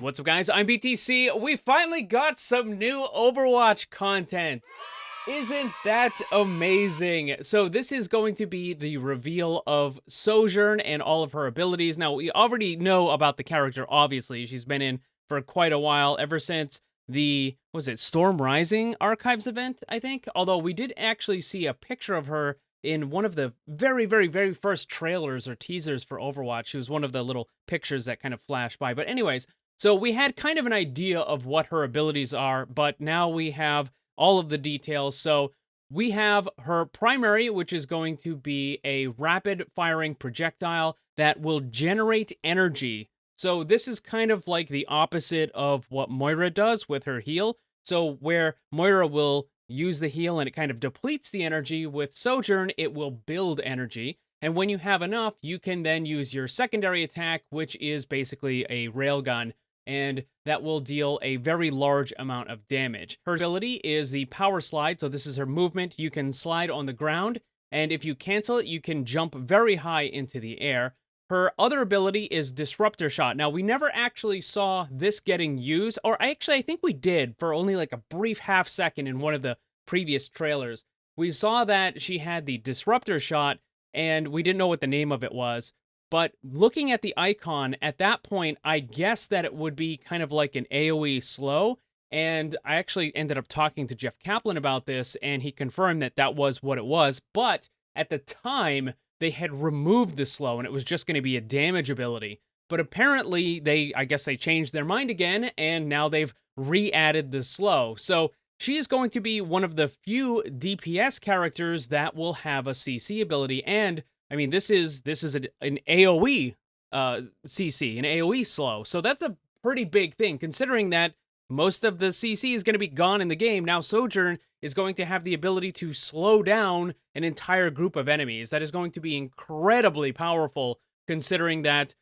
What's up, guys? I'm BTC. We finally got some new Overwatch content. Isn't that amazing? So this is going to be the reveal of Sojourn and all of her abilities. Now, we already know about the character, obviously. She's been in for quite a while, ever since the, was it Storm Rising Archives event, I think? Although we did actually see a picture of her in one of the very first trailers or teasers for Overwatch. She was one of the little pictures that kind of flashed by. But anyways, so we had kind of an idea of what her abilities are, but now we have all of the details. So we have her primary, which is going to be a rapid firing projectile that will generate energy. So this is kind of like the opposite of what Moira does with her heal. So where Moira will use the heal and it kind of depletes the energy, with Sojourn, it will build energy. And when you have enough, you can then use your secondary attack, which is basically a railgun, and that will deal a very large amount of damage. Her ability is the power slide, so this is her movement. You can slide on the ground, and if you cancel it, you can jump very high into the air. Her other ability is Disruptor Shot. Now, we never actually saw this getting used, or I think we did for only like a brief half second in one of the previous trailers. We saw that she had the Disruptor Shot, and we didn't know what the name of it was. But looking at the icon, at that point, I guessed that it would be kind of like an AoE slow. And I actually ended up talking to Jeff Kaplan about this, and he confirmed that that was what it was. But at the time, they had removed the slow, and it was just going to be a damage ability. But apparently, I guess they changed their mind again, and now they've re-added the slow. So she is going to be one of the few DPS characters that will have a CC ability. And I mean, this is an AoE CC, an AoE slow. So that's a pretty big thing, considering that most of the CC is going to be gone in the game. Now Sojourn is going to have the ability to slow down an entire group of enemies. That is going to be incredibly powerful, considering that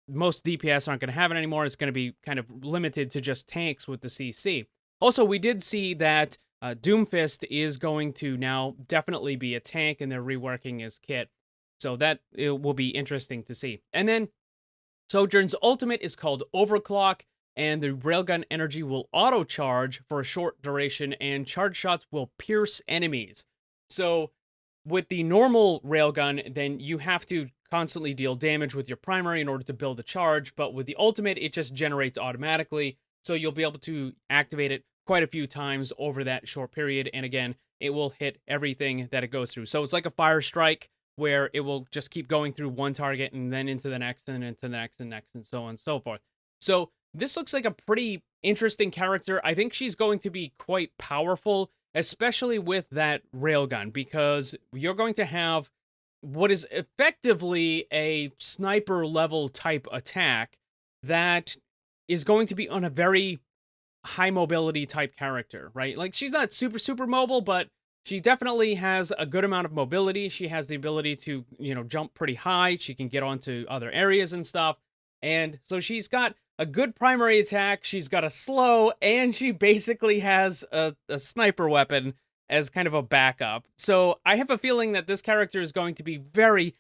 most DPS aren't going to have it anymore. It's going to be kind of limited to just tanks with the CC. Also, we did see that Doomfist is going to now definitely be a tank, and they're reworking his kit. So that it will be interesting to see. And then Sojourn's ultimate is called Overclock, and the railgun energy will auto-charge for a short duration, and charge shots will pierce enemies. So with the normal railgun, then you have to constantly deal damage with your primary in order to build a charge, but with the ultimate, it just generates automatically, so you'll be able to activate it quite a few times over that short period, and again, it will hit everything that it goes through. So it's like a fire strike, where it will just keep going through one target and then into the next and into the next and next and so on and so forth. So this looks like a pretty interesting character. I think she's going to be quite powerful, especially with that railgun, because you're going to have what is effectively a sniper level type attack that is going to be on a very high mobility type character, right? Like, she's not super mobile, but she definitely has a good amount of mobility. She has the ability to, jump pretty high. She can get onto other areas and stuff. And so she's got a good primary attack. She's got a slow, and she basically has a sniper weapon as kind of a backup. So I have a feeling that this character is going to be very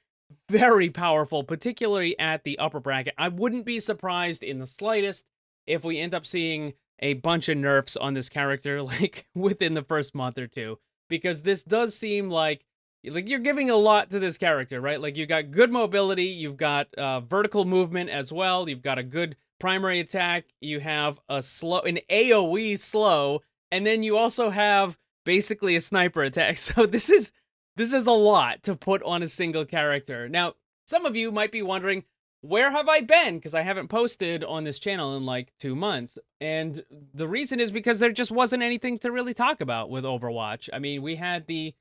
powerful, particularly at the upper bracket. I wouldn't be surprised in the slightest if we end up seeing a bunch of nerfs on this character, like, within the first month or two. Because this does seem like you're giving a lot to this character, right? Like, you've got good mobility, you've got vertical movement as well, you've got a good primary attack, you have an AoE slow, and then you also have basically a sniper attack. So this is a lot to put on a single character. Now, some of you might be wondering, where have I been? Because I haven't posted on this channel in like 2 months. And the reason is because there just wasn't anything to really talk about with Overwatch. I mean, we had the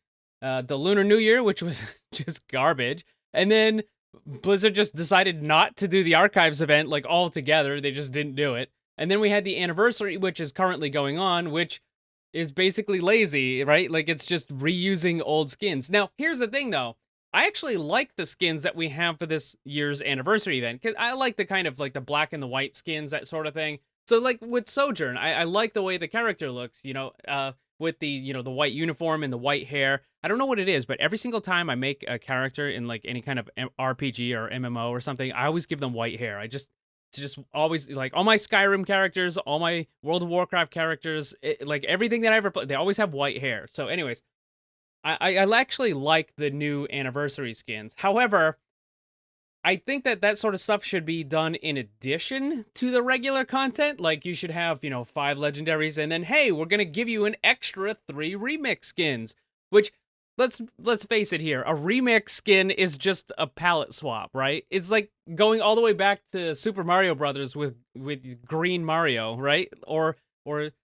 Lunar New Year, which was just garbage. And then Blizzard just decided not to do the Archives event, like, altogether. They just didn't do it. And then we had the anniversary, which is currently going on, which is basically lazy, right? Like, it's just reusing old skins. Now, here's the thing, though. I actually like the skins that we have for this year's anniversary event, because I like the kind of, like, the black and the white skins, that sort of thing. So, like, with Sojourn, I like the way the character looks, with the, the white uniform and the white hair. I don't know what it is, but every single time I make a character in, like, any kind of RPG or MMO or something, I always give them white hair. to just always, like, all my Skyrim characters, all my World of Warcraft characters, like, everything that I ever played, they always have white hair. So anyways, I actually like the new anniversary skins. However, I think that that sort of stuff should be done in addition to the regular content. Like, you should have, 5 legendaries, and then, hey, we're gonna give you an extra 3 remix skins. Which, let's face it here, a remix skin is just a palette swap, right? It's like going all the way back to Super Mario Brothers with Green Mario, right? Or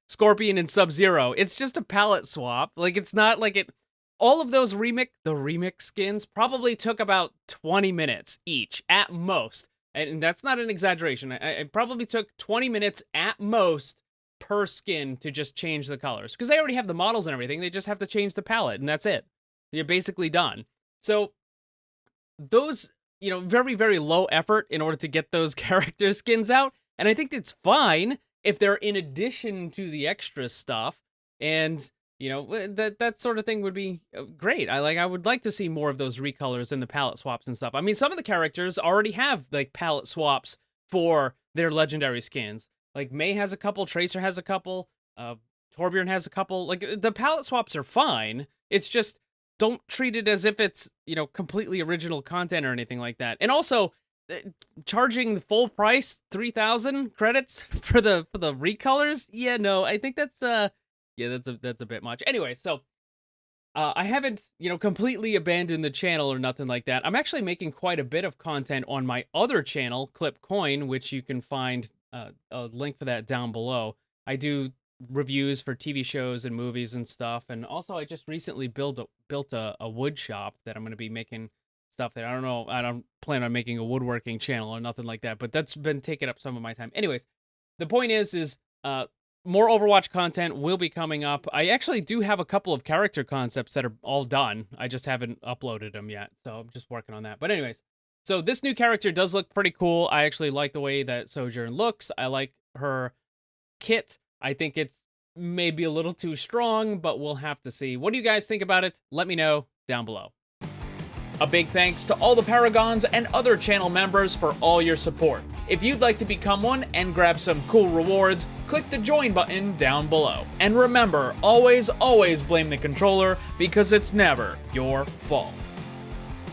Scorpion and Sub-Zero. It's just a palette swap. Like, it's not like it. All of those remix skins probably took about 20 minutes each, at most. And that's not an exaggeration. It probably took 20 minutes at most per skin to just change the colors. Because they already have the models and everything, they just have to change the palette, and that's it. You're basically done. So, those, very, very low effort in order to get those character skins out. And I think it's fine if they're in addition to the extra stuff. And that sort of thing would be great. I would like to see more of those recolors and the palette swaps and stuff. I mean, some of the characters already have like palette swaps for their legendary skins. Like May has a couple, Tracer has a couple, Torbjorn has a couple. Like, the palette swaps are fine. It's just, don't treat it as if it's, completely original content or anything like that. And also, charging the full price, 3,000 credits for the recolors? Yeah, no, I think that's yeah, that's a bit much. Anyway, so I haven't, completely abandoned the channel or nothing like that. I'm actually making quite a bit of content on my other channel, Clip Coin, which you can find a link for that down below. I do reviews for TV shows and movies and stuff, and also I just recently built a wood shop that I'm going to be making stuff that I don't know. I don't plan on making a woodworking channel or nothing like that, but that's been taking up some of my time. Anyways, the point is more Overwatch content will be coming up. I actually do have a couple of character concepts that are all done. I just haven't uploaded them yet, so I'm just working on that. But anyways, so this new character does look pretty cool. I actually like the way that Sojourn looks. I like her kit. I think it's maybe a little too strong, but we'll have to see. What do you guys think about it? Let me know down below. A big thanks to all the Paragons and other channel members for all your support. If you'd like to become one and grab some cool rewards, click the join button down below. And remember, always blame the controller, because it's never your fault.